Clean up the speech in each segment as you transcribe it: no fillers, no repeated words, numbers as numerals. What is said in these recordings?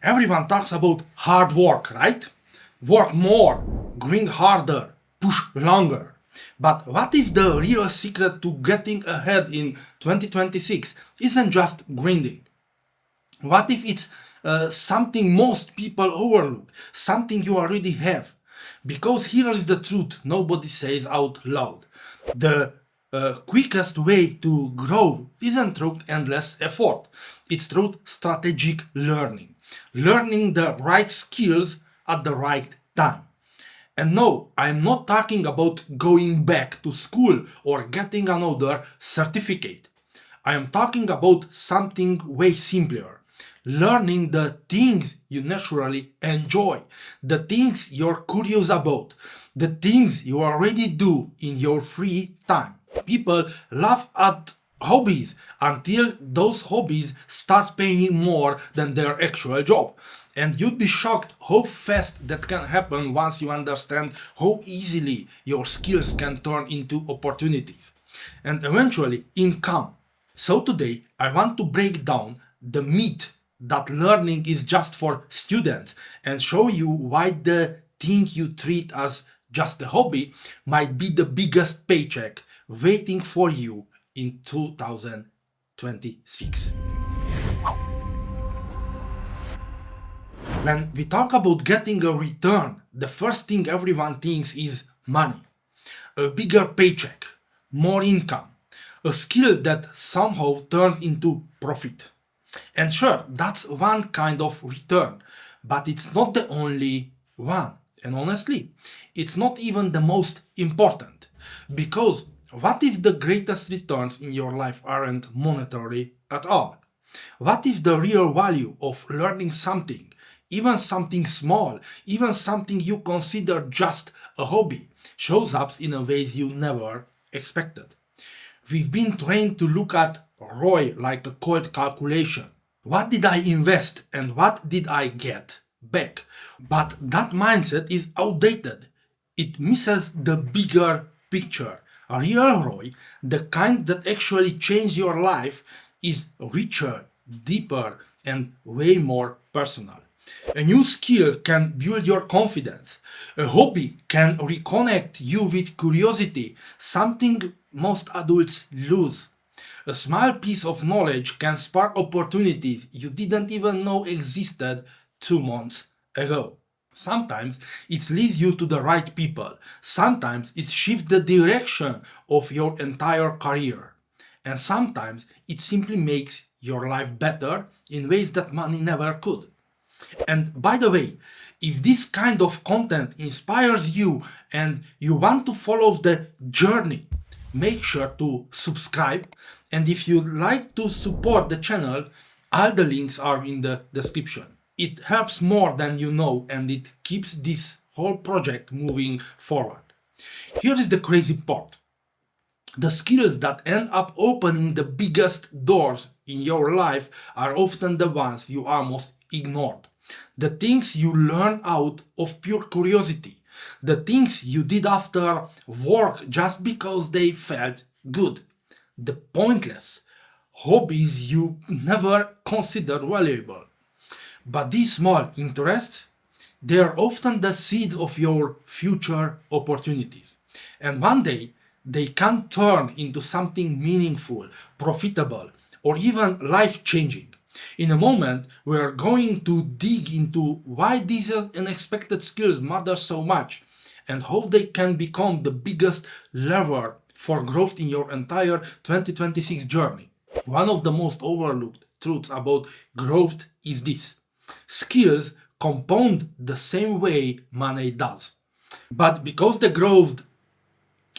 Everyone talks about hard work, right? Work more, grind harder, push longer. But what if the real secret to getting ahead in 2026 isn't just grinding? What if it's something most people overlook, something you already have? Because here is the truth nobody says out loud. The quickest way to grow isn't through endless effort, it's through strategic learning. Learning the right skills at the right time. And no, I'm not talking about going back to school or getting another certificate. I am talking about something way simpler. Learning the things you naturally enjoy, the things you're curious about, the things you already do in your free time. People laugh at hobbies until those hobbies start paying more than their actual job. And you'd be shocked how fast that can happen once you understand how easily your skills can turn into opportunities and eventually income. So today I want to break down the myth that learning is just for students and show you why the thing you treat as just a hobby might be the biggest paycheck waiting for you in 2026. When we talk about getting a return, the first thing everyone thinks is money. A bigger paycheck, more income, a skill that somehow turns into profit. And sure, that's one kind of return, but it's not the only one. And honestly, it's not even the most important. Because what if the greatest returns in your life aren't monetary at all? What if the real value of learning something, even something small, even something you consider just a hobby, shows up in a ways you never expected? We've been trained to look at ROI like a cold calculation. What did I invest and what did I get back? But that mindset is outdated. It misses the bigger picture. A real ROI, the kind that actually changes your life, is richer, deeper, and way more personal. A new skill can build your confidence. A hobby can reconnect you with curiosity, something most adults lose. A small piece of knowledge can spark opportunities you didn't even know existed 2 months ago. Sometimes it leads you to the right people. Sometimes it shifts the direction of your entire career. And sometimes it simply makes your life better in ways that money never could. And by the way, if this kind of content inspires you and you want to follow the journey, make sure to subscribe. And if you'd like to support the channel, all the links are in the description. It helps more than you know and it keeps this whole project moving forward. Here is the crazy part. The skills that end up opening the biggest doors in your life are often the ones you almost ignored. The things you learn out of pure curiosity. The things you did after work just because they felt good. The pointless hobbies you never considered valuable. But these small interests, they are often the seeds of your future opportunities. And one day, they can turn into something meaningful, profitable, or even life-changing. In a moment, we are going to dig into why these unexpected skills matter so much and how they can become the biggest lever for growth in your entire 2026 journey. One of the most overlooked truths about growth is this. Skills compound the same way money does. But because the growth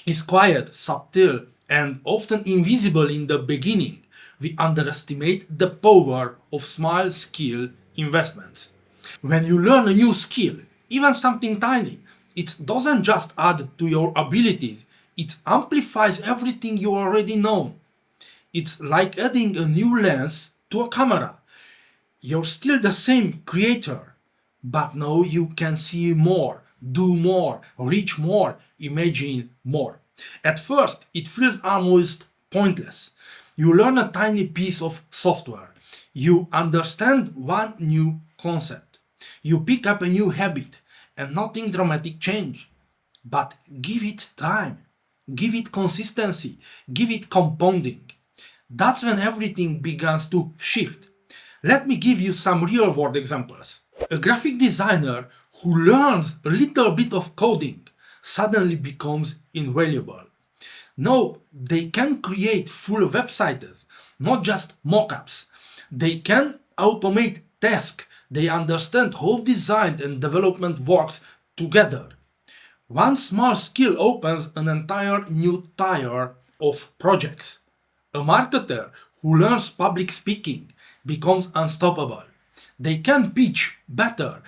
is quiet, subtle, and often invisible in the beginning, we underestimate the power of small skill investments. When you learn a new skill, even something tiny, it doesn't just add to your abilities, it amplifies everything you already know. It's like adding a new lens to a camera. You're still the same creator, but now you can see more, do more, reach more, imagine more. At first, it feels almost pointless. You learn a tiny piece of software. You understand one new concept. You pick up a new habit and nothing dramatic change. But give it time, give it consistency, give it compounding. That's when everything begins to shift. Let me give you some real world examples. A graphic designer who learns a little bit of coding suddenly becomes invaluable. Now they can create full websites, not just mockups. They can automate tasks. They understand how design and development works together. One small skill opens an entire new tier of projects. A marketer who learns public speaking becomes unstoppable. They can pitch better,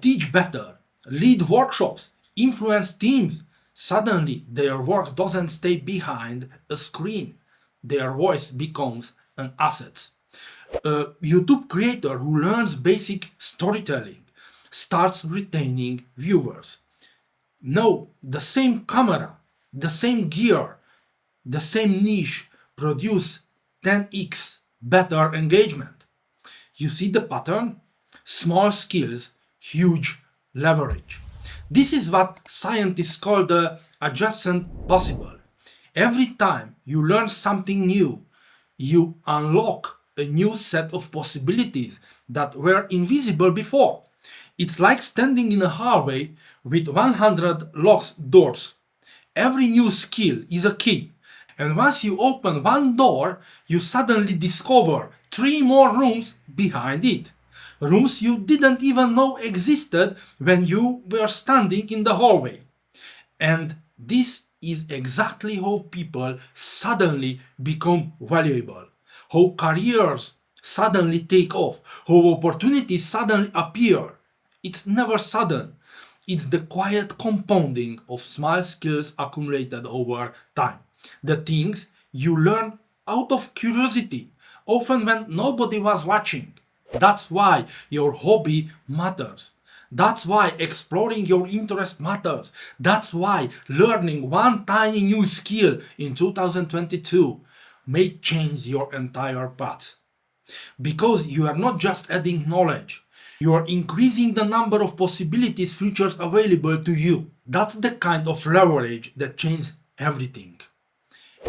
teach better, lead workshops, influence teams. Suddenly, their work doesn't stay behind a screen. Their voice becomes an asset. A YouTube creator who learns basic storytelling starts retaining viewers. No, the same camera, the same gear, the same niche produce 10x better engagement. You see the pattern? Small skills, huge leverage. This is what scientists call the adjacent possible. Every time you learn something new, you unlock a new set of possibilities that were invisible before. It's like standing in a hallway with 100 locked doors. Every new skill is a key, and once you open one door, you suddenly discover three more rooms behind it. Rooms you didn't even know existed when you were standing in the hallway. And this is exactly how people suddenly become valuable, how careers suddenly take off, how opportunities suddenly appear. It's never sudden. It's the quiet compounding of small skills accumulated over time. The things you learn out of curiosity, often when nobody was watching. That's why your hobby matters. That's why exploring your interest matters. That's why learning one tiny new skill in 2022 may change your entire path. Because you are not just adding knowledge, you are increasing the number of possibilities features available to you. That's the kind of leverage that changes everything.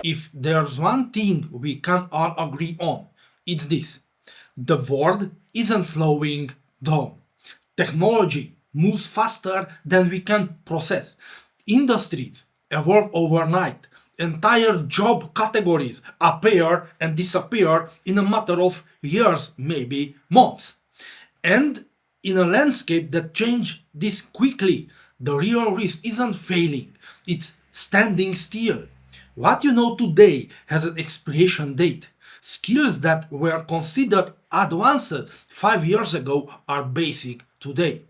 If there's one thing we can all agree on, it's this: the world isn't slowing down. Technology moves faster than we can process. Industries evolve overnight. Entire job categories appear and disappear in a matter of years, maybe months. And in a landscape that changes this quickly, the real risk isn't failing, it's standing still. What you know today has an expiration date. Skills that were considered advanced 5 years ago are basic today.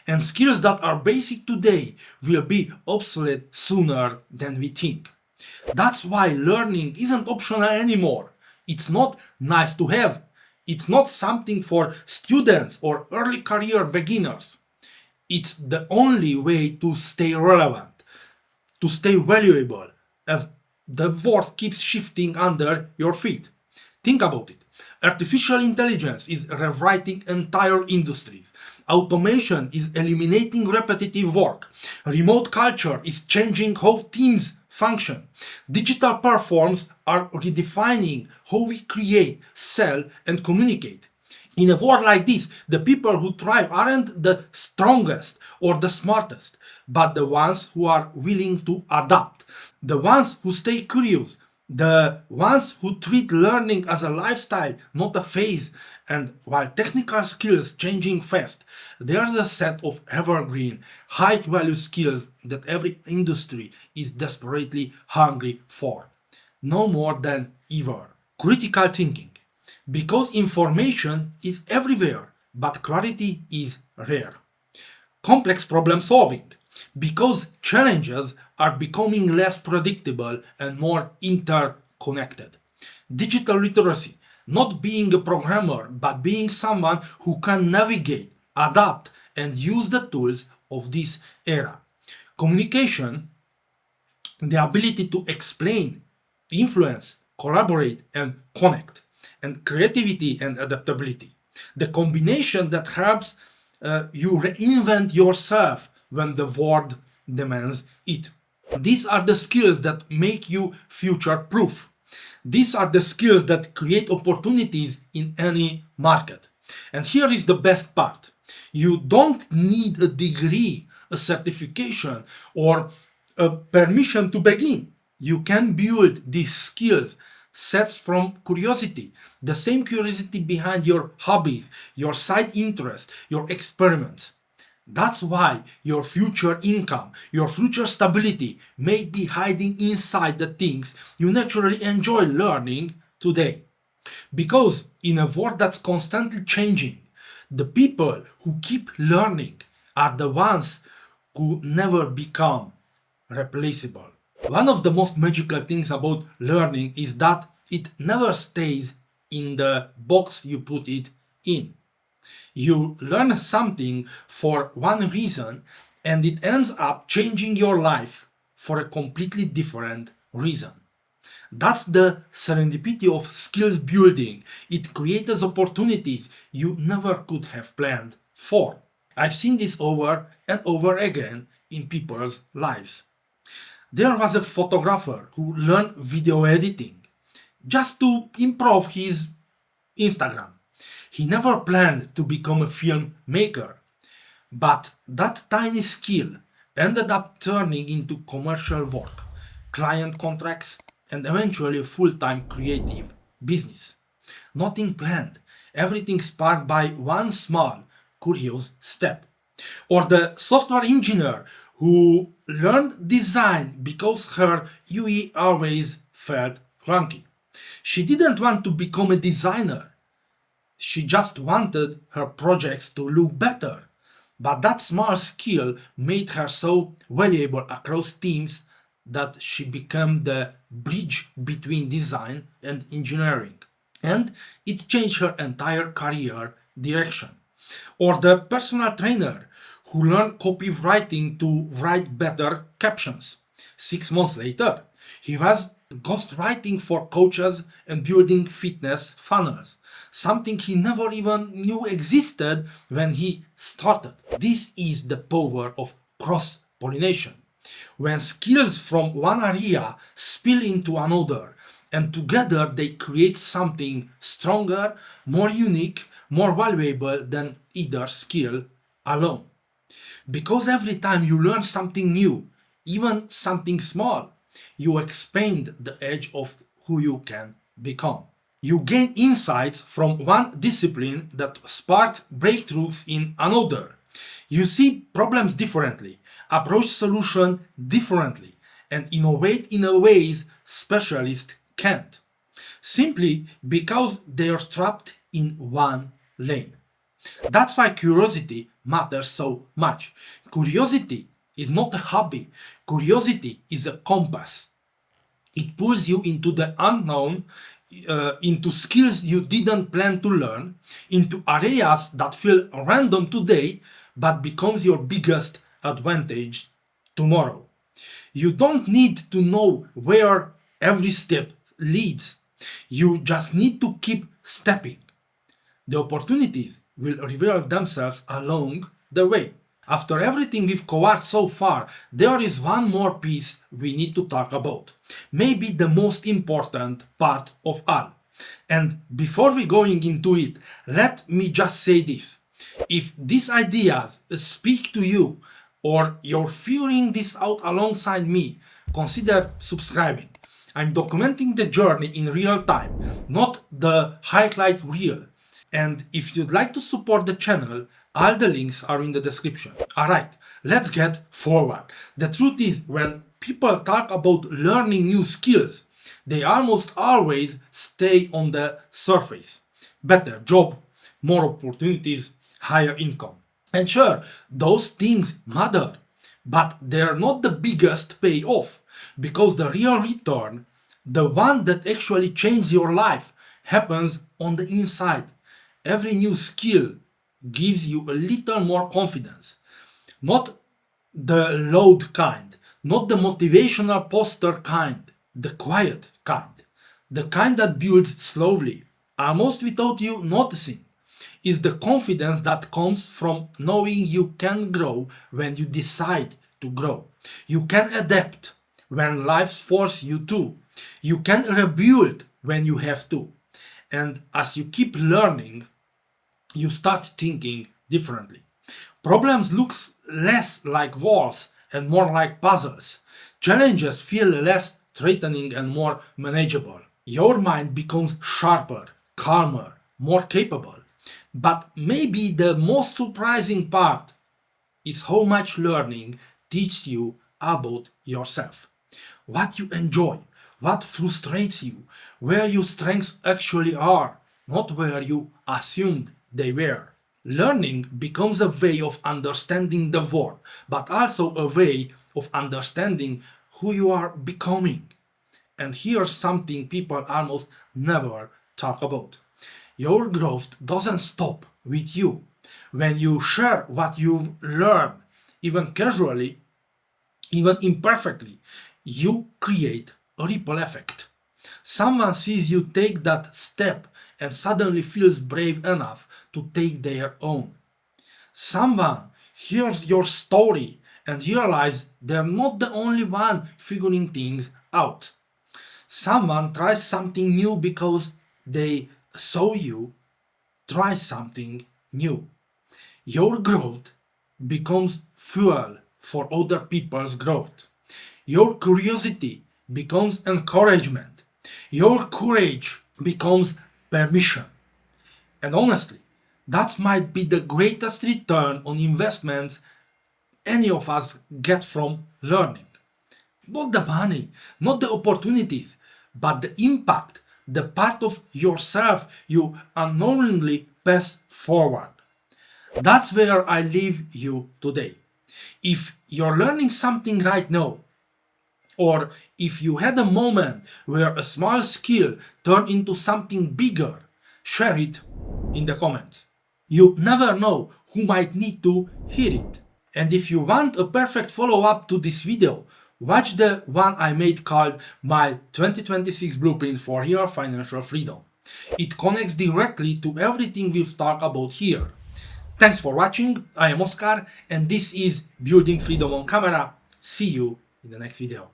And skills that are basic today will be obsolete sooner than we think. That's why learning isn't optional anymore. It's not nice to have. It's not something for students or early career beginners. It's the only way to stay relevant, to stay valuable as the world keeps shifting under your feet. Think about it. Artificial intelligence is rewriting entire industries. Automation is eliminating repetitive work. Remote culture is changing how teams function. Digital platforms are redefining how we create, sell, and communicate. In a world like this, the people who thrive aren't the strongest or the smartest, but the ones who are willing to adapt, the ones who stay curious, the ones who treat learning as a lifestyle, not a phase. And while technical skills changing fast, there's a set of evergreen, high-value skills that every industry is desperately hungry for. No more than ever. Critical thinking. Because information is everywhere, but clarity is rare. Complex problem solving. Because challenges are becoming less predictable and more interconnected. Digital literacy. Not being a programmer, but being someone who can navigate, adapt, and use the tools of this era. Communication, the ability to explain, influence, collaborate, and connect. And creativity and adaptability. The combination that helps you reinvent yourself when the world demands it. These are the skills that make you future proof. These are the skills that create opportunities in any market. And here is the best part. You don't need a degree, a certification, or a permission to begin. You can build these skills sets from curiosity, the same curiosity behind your hobbies, your side interests, your experiments. That's why your future income, your future stability may be hiding inside the things you naturally enjoy learning today. Because in a world that's constantly changing, the people who keep learning are the ones who never become replaceable. One of the most magical things about learning is that it never stays in the box you put it in. You learn something for one reason and it ends up changing your life for a completely different reason. That's the serendipity of skills building. It creates opportunities you never could have planned for. I've seen this over and over again in people's lives. There was a photographer who learned video editing just to improve his Instagram. He never planned to become a filmmaker, but that tiny skill ended up turning into commercial work, client contracts, and eventually a full-time creative business. Nothing planned, everything sparked by one small, curious step. Or the software engineer who learned design because her UI always felt clunky. She didn't want to become a designer. She just wanted her projects to look better. But that small skill made her so valuable across teams that she became the bridge between design and engineering. And it changed her entire career direction. Or the personal trainer who learned copywriting to write better captions. 6 months later, he was ghostwriting for coaches and building fitness funnels, something he never even knew existed when he started. This is the power of cross pollination. When skills from one area spill into another, and together they create something stronger, more unique, more valuable than either skill alone. Because every time you learn something new, even something small, you expand the edge of who you can become. You gain insights from one discipline that sparked breakthroughs in another. You see problems differently, approach solution differently, and innovate in a ways specialists can't. Simply because they are trapped in one lane. That's why curiosity matters so much. Curiosity is not a hobby, curiosity is a compass. It pulls you into the unknown, into skills you didn't plan to learn, into areas that feel random today but becomes your biggest advantage tomorrow. You don't need to know where every step leads. You just need to keep stepping. The opportunities will reveal themselves along the way. After everything we've covered so far, there is one more piece we need to talk about. Maybe the most important part of all. And before we going into it, let me just say this. If these ideas speak to you or you're figuring this out alongside me, consider subscribing. I'm documenting the journey in real time, not the highlight reel. And if you'd like to support the channel, all the links are in the description. Alright, let's get forward. The truth is, when people talk about learning new skills, they almost always stay on the surface. Better job, more opportunities, higher income. And sure, those things matter, but they're not the biggest payoff, because the real return, the one that actually changes your life, happens on the inside. Every new skill gives you a little more confidence. Not the loud kind, not the motivational poster kind, the quiet kind. The kind that builds slowly, almost without you noticing. is the confidence that comes from knowing you can grow when you decide to grow. You can adapt when life forces you to. You can rebuild when you have to. And as you keep learning, you start thinking differently. Problems look less like walls and more like puzzles. Challenges feel less threatening and more manageable. Your mind becomes sharper, calmer, more capable. But maybe the most surprising part is how much learning teaches you about yourself. What you enjoy, what frustrates you, where your strengths actually are, not where you assumed they were. Learning becomes a way of understanding the world, but also a way of understanding who you are becoming. And here's something people almost never talk about. Your growth doesn't stop with you. When you share what you've learned, even casually, even imperfectly, you create a ripple effect. Someone sees you take that step and suddenly feels brave enough to take their own. Someone hears your story and realizes they're not the only one figuring things out. Someone tries something new because they saw you try something new. Your growth becomes fuel for other people's growth. Your curiosity becomes encouragement. Your courage becomes permission. And honestly, that might be the greatest return on investment any of us get from learning. Not the money, not the opportunities, but the impact, the part of yourself you unknowingly pass forward. That's where I leave you today. If you're learning something right now, or if you had a moment where a small skill turned into something bigger, share it in the comments. You never know who might need to hear it. And if you want a perfect follow-up to this video, watch the one I made called My 2026 Blueprint for Your Financial Freedom. It connects directly to everything we've talked about here. Thanks for watching, I am Oscar, and this is Building Freedom on Camera. See you in the next video.